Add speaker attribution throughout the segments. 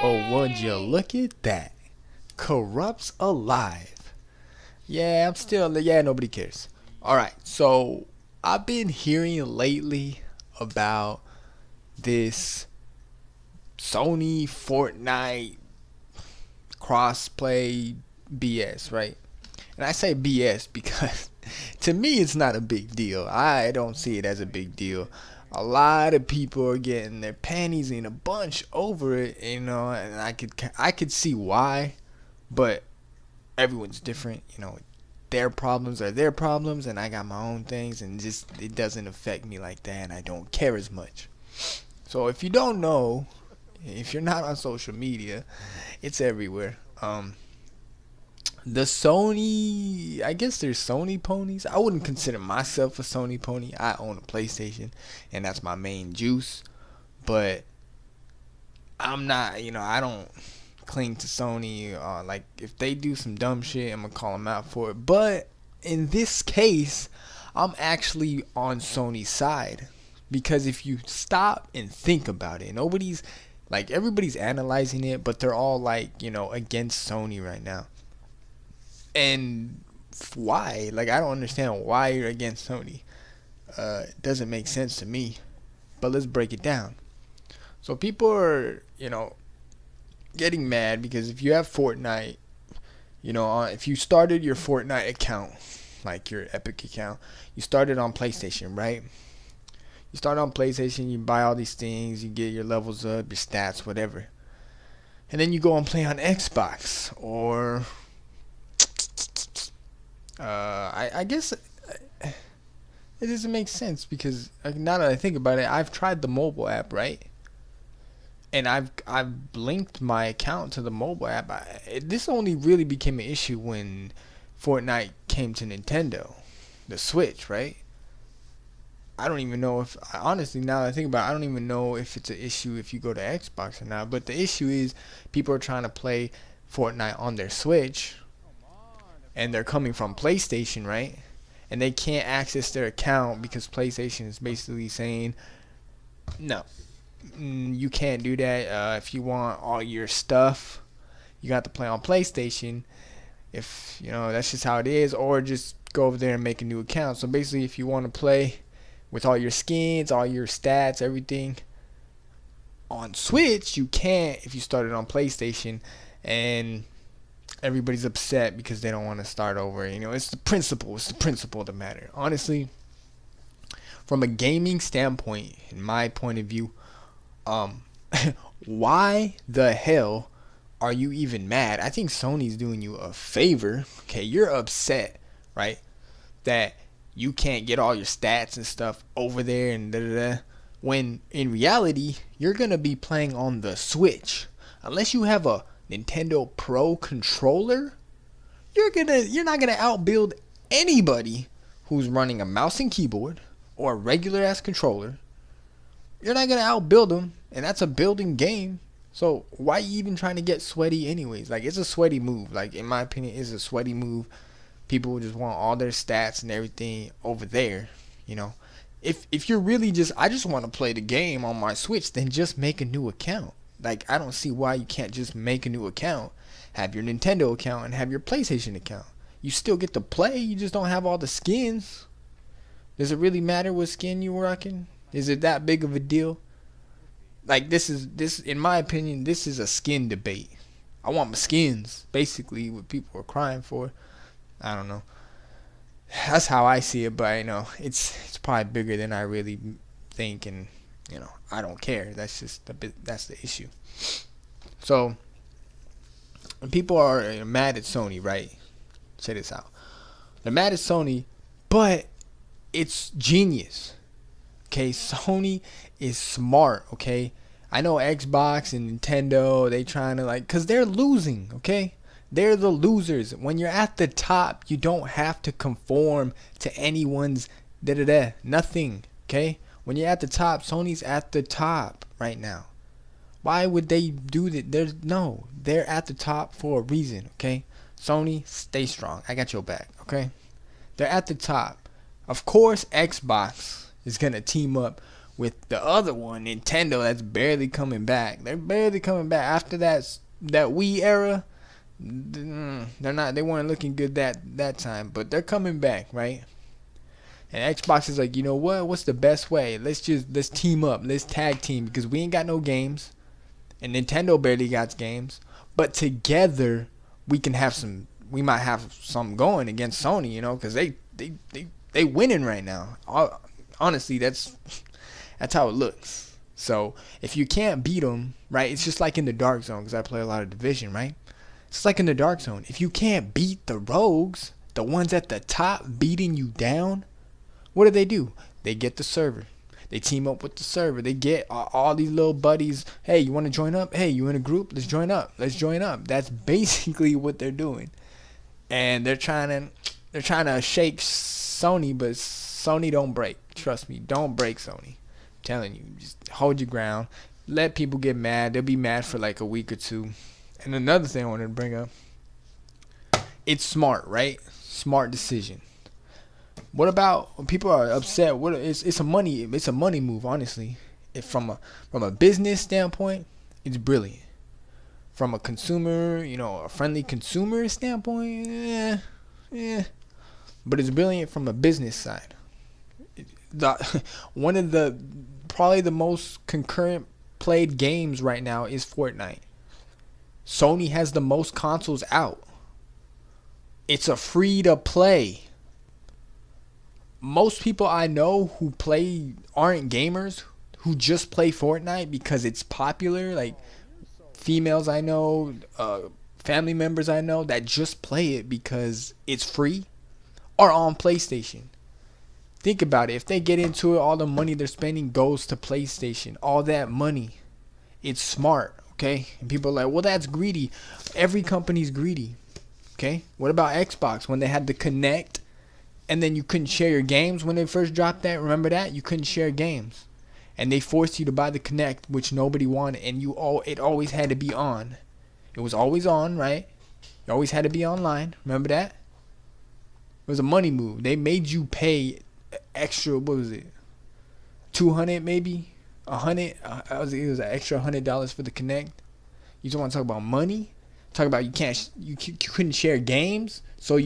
Speaker 1: Oh, would you look at that? Corrupts alive. Yeah, I'm still. Yeah, nobody cares. Alright, so I've been hearing lately about this Sony Fortnite crossplay BS, right? And I say BS because to me it's not a big deal. I don't see it as a big deal. A lot of people are getting their panties in a bunch over it, and I could see why, but everyone's different, Their problems are their problems, and I got my own things, and just it doesn't affect me like that, and I don't care as much. So if you don't know, if you're not on social media, it's everywhere. The Sony, I guess there's Sony ponies. I wouldn't consider myself a Sony pony. I own a PlayStation, and that's my main juice. But I'm not, I don't cling to Sony. Like, if they do some dumb shit, I'm gonna call them out for it. But in this case, I'm actually on Sony's side, because if you stop and think about it, everybody's analyzing it, but they're all like, against Sony right now. And why? Like, I don't understand why you're against Sony. It doesn't make sense to me. But let's break it down. So people are, getting mad because if you have Fortnite, if you started your Fortnite account, like your Epic account, you started on PlayStation, right? You start on PlayStation, you buy all these things, you get your levels up, your stats, whatever. And then you go and play on Xbox, or I guess it doesn't make sense because, now that I think about it, I've tried the mobile app, right? And I've linked my account to the mobile app. This only really became an issue when Fortnite came to Nintendo, the Switch, right? I don't even know if, honestly, now that I think about it, I don't even know if it's an issue if you go to Xbox or not. But the issue is people are trying to play Fortnite on their Switch, and they're coming from PlayStation, right? And they can't access their account because PlayStation is basically saying, no, you can't do that. If you want all your stuff, you got to play on PlayStation. If, that's just how it is, or just go over there and make a new account. So basically, if you want to play with all your skins, all your stats, everything on Switch, you can't if you started on PlayStation. And everybody's upset because they don't want to start over. It's the principle. It's the principle that matters. Honestly, from a gaming standpoint, in my point of view, why the hell are you even mad? I think Sony's doing you a favor. Okay, you're upset, right? That you can't get all your stats and stuff over there and da da da. When in reality, you're gonna be playing on the Switch. Unless you have a Nintendo Pro controller, you're not gonna outbuild anybody who's running a mouse and keyboard or a regular ass controller. You're not gonna outbuild them, and that's a building game. So why you even trying to get sweaty anyways? Like, it's a sweaty move. Like, in my opinion, it's a sweaty move. People just want all their stats and everything over there. If you're really I just want to play the game on my Switch, then just make a new account. Like, I don't see why you can't just make a new account, have your Nintendo account, and have your PlayStation account. You still get to play, you just don't have all the skins. Does it really matter what skin you're rocking? Is it that big of a deal? Like, this in my opinion, this is a skin debate. I want my skins, basically, what people are crying for. I don't know. That's how I see it, but it's probably bigger than I really think, and I don't care. That's the issue. So when people are mad at Sony, right? Check this out. They're mad at Sony, but it's genius. Okay, Sony is smart. Okay, I know Xbox and Nintendo, they trying to cause they're losing. Okay, they're the losers. When you're at the top, you don't have to conform to anyone's nothing. Okay, when you're at the top, Sony's at the top right now. Why would they do that? They're at the top for a reason. Okay, Sony, stay strong. I got your back. Okay, they're at the top. Of course, Xbox is gonna team up with the other one, Nintendo, that's barely coming back. They're barely coming back after that Wii era. They're not. They weren't looking good that time, but they're coming back, right? And Xbox is like, you know what? What's the best way? Let's team up. Let's tag team because we ain't got no games, and Nintendo barely got games. But together, we can have some. We might have some going against Sony, you know, because they winning right now. Honestly, that's how it looks. So if you can't beat them, right? It's just like in the Dark Zone because I play a lot of Division, right? It's like in the Dark Zone. If you can't beat the rogues, the ones at the top beating you down, what do? They get the server. They team up with the server. They get all these little buddies. Hey, you want to join up? Hey, you in a group? Let's join up. That's basically what they're doing. And they're trying to shake Sony, but Sony don't break. Trust me, don't break Sony. I'm telling you, just hold your ground. Let people get mad. They'll be mad for like a week or two. And another thing I wanted to bring up, it's smart, right? Smart decision. What about when people are upset? It's a money move, honestly. If from a business standpoint, it's brilliant. From a consumer, a friendly consumer standpoint, yeah. But it's brilliant from a business side. One of the probably the most concurrent played games right now is Fortnite. Sony has the most consoles out. It's a free to play. Most people I know who play aren't gamers, who just play Fortnite because it's popular. Like females I know, family members I know that just play it because it's free, are on PlayStation. Think about it. If they get into it, all the money they're spending goes to PlayStation. All that money. It's smart, okay? And people are like, well, that's greedy. Every company's greedy, okay? What about Xbox when they had to connect and then you couldn't share your games when they first dropped that? Remember that? You couldn't share games. And they forced you to buy the Connect, which nobody wanted, and it always had to be on. It was always on, right? You always had to be online. Remember that? It was a money move. They made you pay extra. What was it? 200 maybe, 100. It was an extra $100 for the Connect. You just want to talk about money? Talk about you couldn't share games, so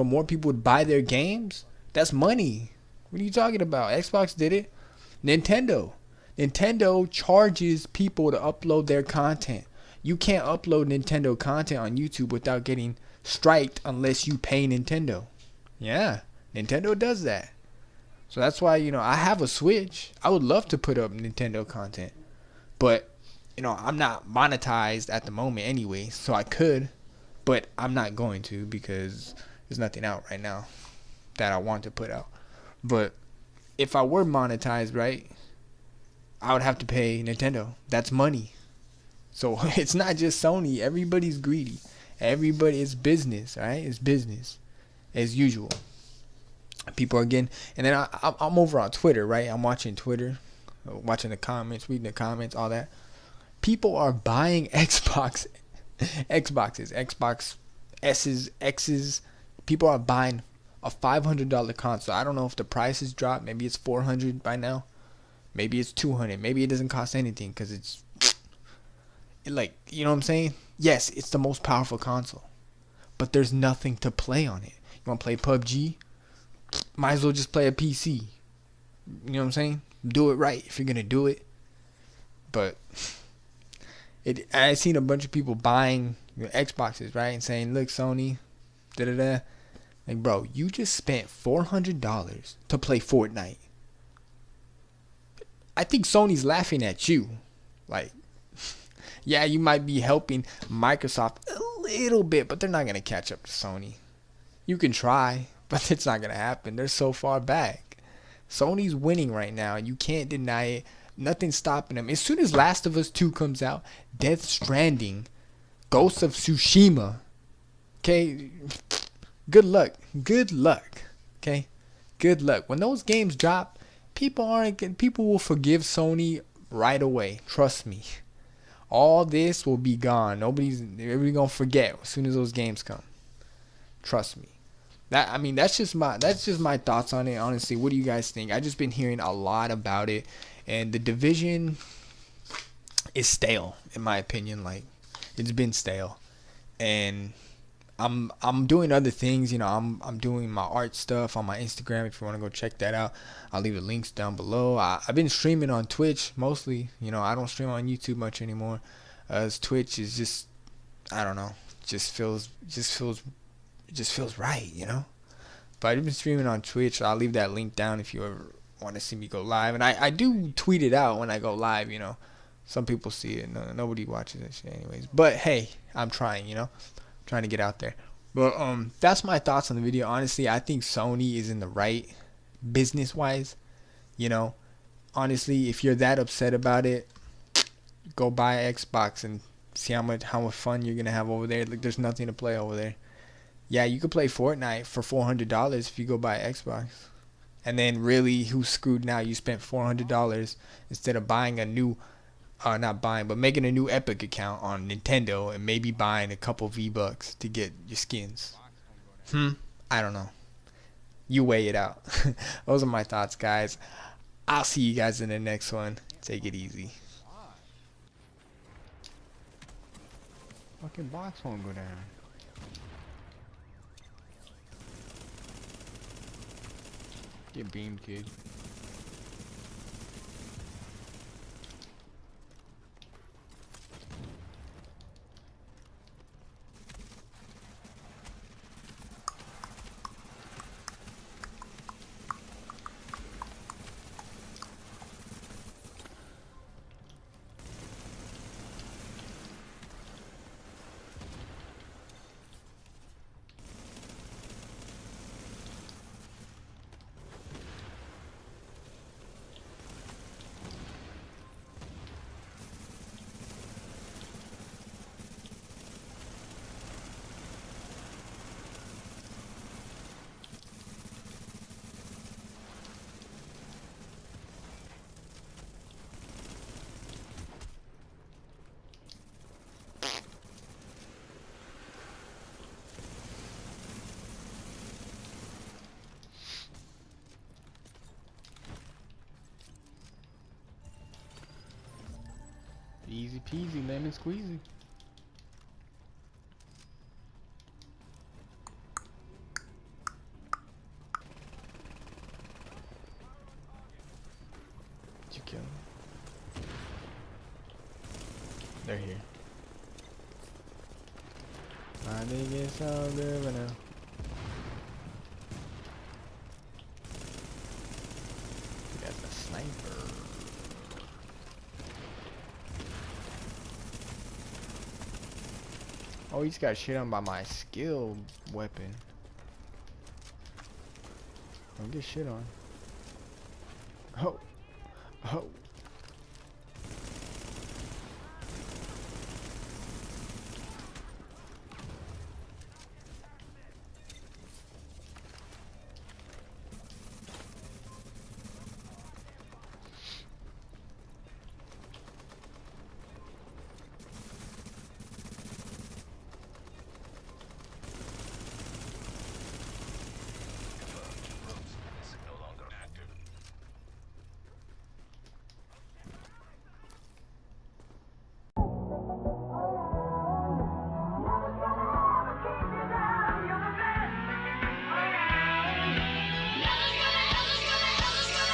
Speaker 1: more people would buy their games. That's money. What are you talking about? Xbox did it. Nintendo charges people to upload their content. You can't upload Nintendo content on YouTube without getting striked unless you pay Nintendo. Yeah, Nintendo does that. So that's why, I have a Switch. I would love to put up Nintendo content. But, I'm not monetized at the moment anyway. So I could, but I'm not going to because there's nothing out right now that I want to put out. But if I were monetized, right, I would have to pay Nintendo. That's money. So it's not just Sony. Everybody's greedy. Everybody, it's business, right? It's business as usual. People are getting, and then I'm over on Twitter, right? I'm watching Twitter, watching the comments, reading the comments, all that. People are buying Xboxes, Xbox S's, X's. People are buying a $500 console. I don't know if the price has dropped. Maybe it's $400 by now. Maybe it's $200. Maybe it doesn't cost anything because it's like, you know what I'm saying? Yes, it's the most powerful console, but there's nothing to play on it. You want to play PUBG? Might as well just play a PC. You know what I'm saying? Do it right if you're gonna do it. But I seen a bunch of people buying Xboxes, right, and saying, "Look, Sony, da da da." Like, bro, you just spent $400 to play Fortnite. I think Sony's laughing at you. Like, yeah, you might be helping Microsoft a little bit, but they're not going to catch up to Sony. You can try, but it's not going to happen. They're so far back. Sony's winning right now, and you can't deny it. Nothing's stopping them. As soon as Last of Us 2 comes out, Death Stranding, Ghost of Tsushima, okay, good luck. Good luck, okay? Good luck. When those games drop, people will forgive Sony right away. Trust me. All this will be gone. Everybody's gonna forget as soon as those games come. Trust me. That's just my thoughts on it. Honestly, what do you guys think? I've just been hearing a lot about it, And the division is stale, in my opinion. Like, it's been stale. And I'm doing other things, you know. I'm doing my art stuff on my Instagram. If you want to go check that out, I'll leave the links down below. I've been streaming on Twitch mostly. You know, I don't stream on YouTube much anymore. As Twitch is just, I don't know, just feels right, you know. But I've been streaming on Twitch. I'll leave that link down if you ever want to see me go live. And I do tweet it out when I go live, you know. Some people see it. No, nobody watches that shit anyways. But hey, I'm trying, you know. Trying to get out there. But that's my thoughts on the video. Honestly, I think Sony is in the right business wise. You know, honestly, if you're that upset about it, go buy Xbox and see how much fun you're gonna have over there. Like, there's nothing to play over there. Yeah, you could play Fortnite for $400 if you go buy Xbox. And then really, who's screwed now? You spent $400 instead of buying a new, not buying, but making a new Epic account on Nintendo and maybe buying a couple V-Bucks to get your skins. I don't know. You weigh it out. Those are my thoughts, guys. I'll see you guys in the next one. Take it easy.
Speaker 2: Fucking box won't go down. Get beamed, kid. Easy peasy, lemon squeezy.
Speaker 1: Did you kill him? They're here. I think it's all good right now. That's a sniper. Oh, he's got shit on by my skill weapon. Don't get shit on. Oh.